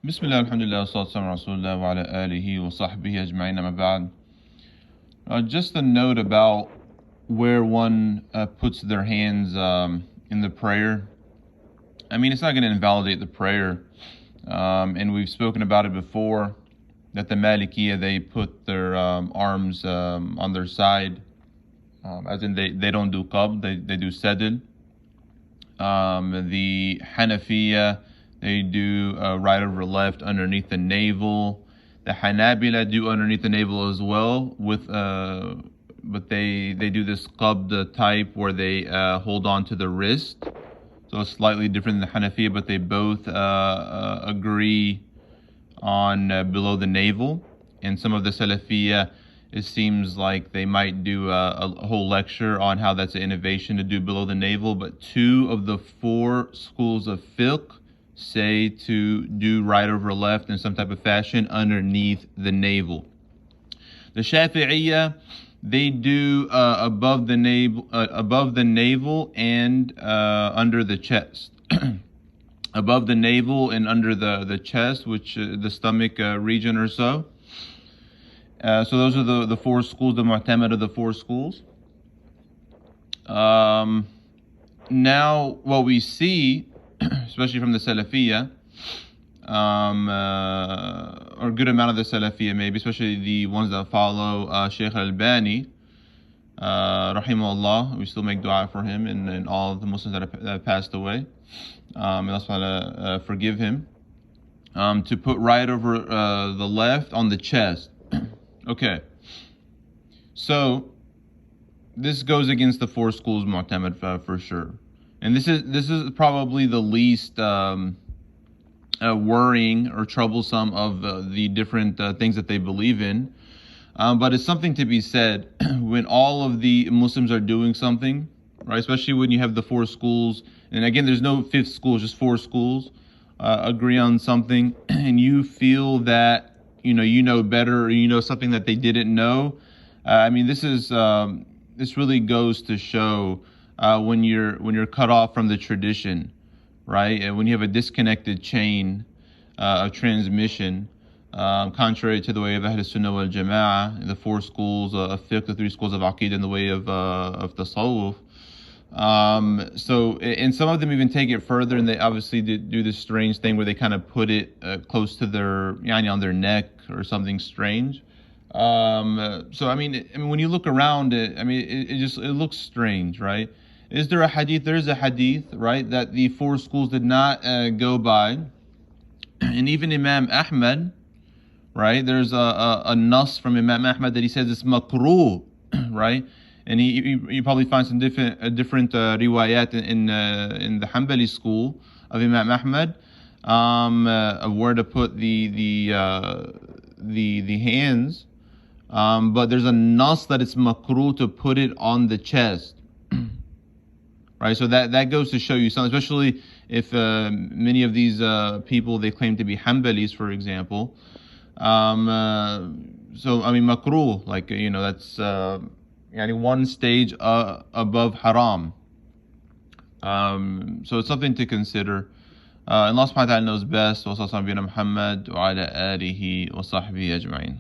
Bismillah, alhamdulillah, salatu wa rasulullah wa ala alihi wa sahbihi ajma'in, amma ba'd. Just a note about where one puts their hands in the prayer. I mean, it's not going to invalidate the prayer. And we've spoken about it before, that the Maliki, they put their arms on their side, as in they don't do qab, they do sadl. The Hanafi, they do right over left underneath the navel. The Hanabila do underneath the navel as well, with but they do this qabd type where they hold on to the wrist. So it's slightly different than the Hanafi, but they both agree on below the navel. And some of the Salafiyya, it seems like they might do a whole lecture on how that's an innovation to do below the navel. But 2 of the 4 schools of fiqh say to do right over left in some type of fashion underneath the navel. The Shafi'iyya, they do above the navel and under the chest. Above the navel and under the chest, which the stomach region or so. So those are the 4 schools, the mu'tamad of the 4 schools. Now, what we see, especially from the Salafiyya, or a good amount of the Salafiyya maybe, especially the ones that follow Shaykh Al-Albani, rahimahullah, we still make dua for him and all of the Muslims that have passed away. May Allah forgive him. To put right over the left on the chest. Okay. So this goes against the 4 schools mu'tamad for sure. And this is probably the least worrying or troublesome of the different things that they believe in. But it's something to be said when all of the Muslims are doing something, right? Especially when you have the 4 schools. And again, there's no 5th school, just 4 schools agree on something, and you feel that you know better, or something that they didn't know. I mean, this really goes to show when you're cut off from the tradition, right? And when you have a disconnected chain of transmission, contrary to the way of Ahlu Sunnah wal Jama'ah, the 4 schools of fiqh, the 3 schools of aqeedah, and the way of Tasawuf. So, and some of them even take it further, and they obviously do this strange thing where they kind of put it close to their, on their neck or something strange. So I mean, when you look around it, I mean, it looks strange, right? Is there a hadith? There is a hadith, right, that the 4 schools did not go by, and even Imam Ahmad, right? There's a nas from Imam Ahmad that he says it's makruh, right? And you probably find some different riwayat in the Hanbali school of Imam Ahmad of where to put the hands. But there's a nas that it's makruh to put it on the chest, right? So that goes to show you something, especially if many of these people, they claim to be Hanbalis, for example. So I mean, makruh, like that's one stage above haram. So it's something to consider. Allah subhanahu wa ta'ala knows best. Wa sallallahu ala Muhammad wa ala alihi wa sahbihi ajma'in.